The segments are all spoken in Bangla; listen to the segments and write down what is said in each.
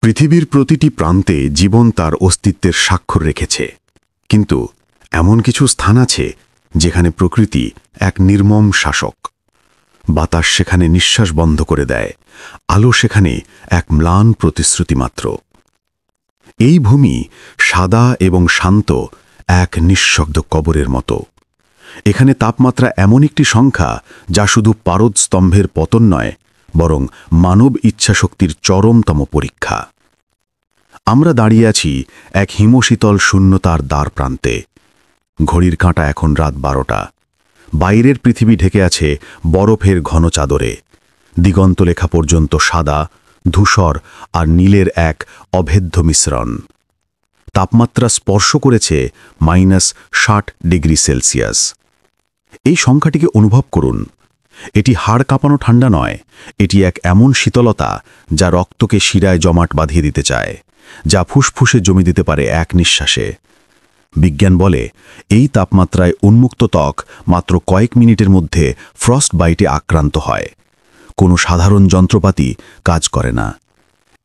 পৃথিবীর প্রতিটি প্রান্তে জীবন তার অস্তিত্বের স্বাক্ষর রেখেছে, কিন্তু এমন কিছু স্থান আছে যেখানে প্রকৃতি এক নির্মম শাসক। বাতাস সেখানে নিঃশ্বাস বন্ধ করে দেয়, আলো সেখানে এক ম্লান প্রতিশ্রুতি মাত্র। এই ভূমি সাদা এবং শান্ত, এক নিঃশব্দ কবরের মতো। এখানে তাপমাত্রা এমন একটি সংখ্যা যা শুধু পারদ স্তম্ভের পতন নয়, বরং মানব ইচ্ছাশক্তির চরমতম পরীক্ষা। আমরা দাঁড়িয়ে আছি এক হিমশীতল শূন্যতার দ্বার প্রান্তে। ঘড়ির কাঁটা এখন রাত 12টা। বাইরের পৃথিবী ঢেকে আছে বরফের ঘন চাদরে। দিগন্তলেখা পর্যন্ত সাদা, ধূসর আর নীলের এক অভেদ্য মিশ্রণ। তাপমাত্রা স্পর্শ করেছে -60°C। এই সংখ্যাটিকে অনুভব করুন। এটি হাড় কাঁপানো ঠান্ডা নয়, এটি এক এমন শীতলতা যা রক্তকে শিরায় জমাট বাঁধিয়ে দিতে চায়, যা ফুসফুসে জমি দিতে পারে এক নিঃশ্বাসে। বিজ্ঞান বলে এই তাপমাত্রায় উন্মুক্ত ত্বক মাত্র কয়েক মিনিটের মধ্যে ফ্রস্ট বাইটে আক্রান্ত হয়। কোনো সাধারণ যন্ত্রপাতি কাজ করে না।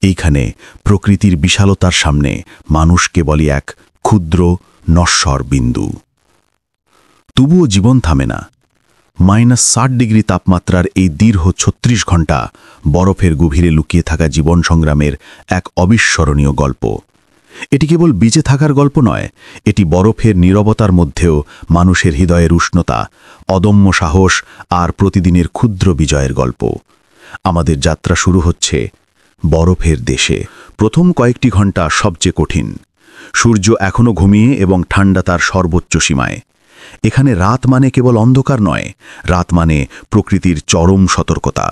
এইখানে প্রকৃতির বিশালতার সামনে মানুষ কেবলই এক ক্ষুদ্র নশ্বর বিন্দু। তবুও জীবন থামে না। -60° তাপমাত্রার এই দীর্ঘ 36 ঘণ্টা বরফের গভীরে লুকিয়ে থাকা জীবন সংগ্রামের এক অবিস্মরণীয় গল্প। এটি কেবল বেঁচে থাকার গল্প নয়, এটি বরফের নীরবতার মধ্যেও মানুষের হৃদয়ের উষ্ণতা, অদম্য সাহস আর প্রতিদিনের ক্ষুদ্র বিজয়ের গল্প। আমাদের যাত্রা শুরু হচ্ছে বরফের দেশে। প্রথম কয়েকটি ঘণ্টা সবচেয়ে কঠিন। সূর্য এখনও ঘুমিয়ে এবং ঠান্ডা তার সর্বোচ্চ সীমায়। এখানে রাত মানে কেবল অন্ধকার নয়, রাত মানে প্রকৃতির চরম সতর্কতা।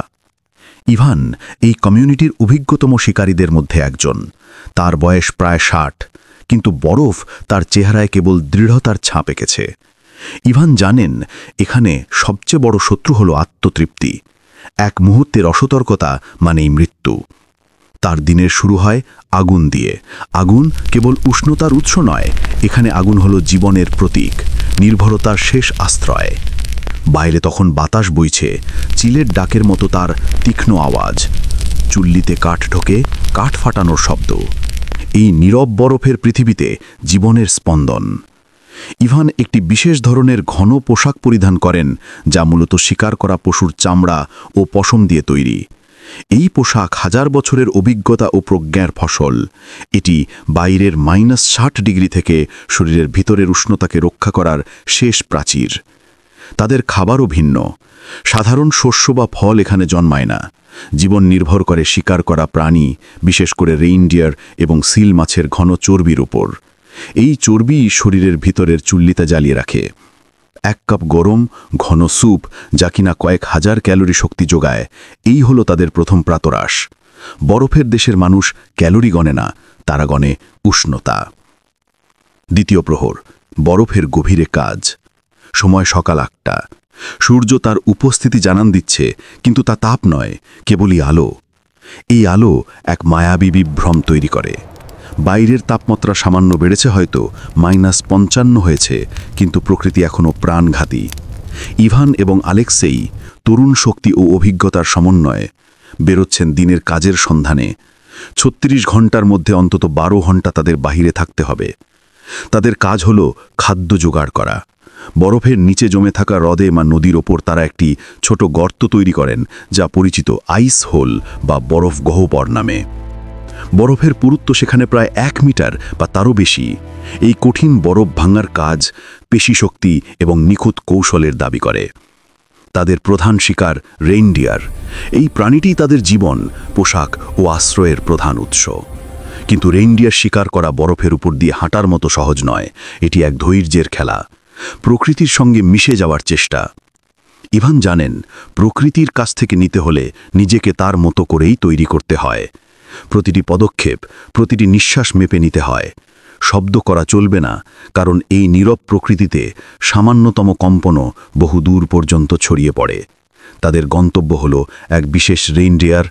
ইভান এই কমিউনিটির অভিজ্ঞতম শিকারীদের মধ্যে একজন। তার বয়স প্রায় 60, কিন্তু বরফ তার চেহারায় কেবল দৃঢ়তার ছাপ এঁকেছে। ইভান জানেন এখানে সবচেয়ে বড় শত্রু হল আত্মতৃপ্তি। এক মুহূর্তের অসতর্কতা মানেই মৃত্যু। তার দিনের শুরু হয় আগুন দিয়ে। আগুন কেবল উষ্ণতার উৎস নয়, এখানে আগুন হলো জীবনের প্রতীক, নির্ভরতার শেষ আশ্রয়। বাইরে তখন বাতাস বইছে, চিলের ডাকের মতো তার তীক্ষ্ণ আওয়াজ। চুল্লিতে কাঠ ঢোকে, কাঠ ফাটানোর শব্দ। এই নীরব বরফের পৃথিবীতে জীবনের স্পন্দন। ইভান একটি বিশেষ ধরনের ঘন পোশাক পরিধান করেন, যা মূলত শিকার করা পশুর চামড়া ও পশম দিয়ে তৈরি। এই পোশাক হাজার বছরের অভিজ্ঞতা ও প্রজ্ঞার ফসল। এটি বাইরের -60° থেকে শরীরের ভিতরের উষ্ণতাকে রক্ষা করার শেষ প্রাচীর। তাদের খাবারও ভিন্ন। সাধারণ শস্য বা ফল এখানে জন্মায় না। জীবন নির্ভর করে শিকার করা প্রাণী, বিশেষ করে রেইনডিয়ার এবং সিল মাছের ঘন চর্বির উপর। এই চর্বি শরীরের ভিতরের চুল্লিতে জ্বালিয়ে রাখে। 1 কাপ গরম ঘন স্যুপ, যা কিনা কয়েক হাজার ক্যালোরি শক্তি যোগায়, এই হলো তাদের প্রথম প্রাতরাশ। বরফের দেশের মানুষ ক্যালোরি গণে না, তারা গণে উষ্ণতা। দ্বিতীয় প্রহর, বরফের গভীরে কাজ। সময় সকাল 8টা। সূর্য তার উপস্থিতি জানান দিচ্ছে, কিন্তু তা তাপ নয়, কেবলই আলো। এই আলো এক মায়াবী বিভ্রম তৈরি করে। বাইরের তাপমাত্রা সামান্য বেড়েছে, হয়তো -55 হয়েছে, কিন্তু প্রকৃতি এখনও প্রাণঘাতী। ইভান এবং আলেক্সেই তরুণ শক্তি ও অভিজ্ঞতার সমন্বয়ে বেরোচ্ছেন দিনের কাজের সন্ধানে। 36 ঘণ্টার মধ্যে অন্তত 12 ঘণ্টা তাদের বাহিরে থাকতে হবে। তাদের কাজ হলো খাদ্য জোগাড় করা। বরফের নিচে জমে থাকা হ্রদে বা নদীর ওপর তারা একটি ছোট গর্ত তৈরি করেন, যা পরিচিত আইস হোল বা বরফ গহ্বর নামে। বরফের পুরুত্ব সেখানে প্রায় 1 মিটার বা তারও বেশি। এই কঠিন বরফ ভাঙার কাজ পেশিশক্তি এবং নিখুঁত কৌশলের দাবি করে। তাদের প্রধান শিকার রেইনডিয়ার। এই প্রাণীটি তাদের জীবন, পোশাক ও আশ্রয়ের প্রধান উৎস। কিন্তু রেইনডিয়ার শিকার করা বরফের উপর দিয়ে হাঁটার মতো সহজ নয়। এটি এক ধৈর্যের খেলা, প্রকৃতির সঙ্গে মিশে যাওয়ার চেষ্টা। ইভান জানেন প্রকৃতির কাছ থেকে নিতে হলে নিজেকে তার মতো করেই তৈরি করতে হয়। প্রতিটি পদক্ষেপ, প্রতিটি নিঃশ্বাস মেপে নিতে হয়। শব্দ করা চলবে না, কারণ এই নীরব প্রকৃতিতে সামান্যতম কম্পনও বহু দূর পর্যন্ত ছড়িয়ে পড়ে। তাদের গন্তব্য হলো এক বিশেষ রেইনডিয়ার,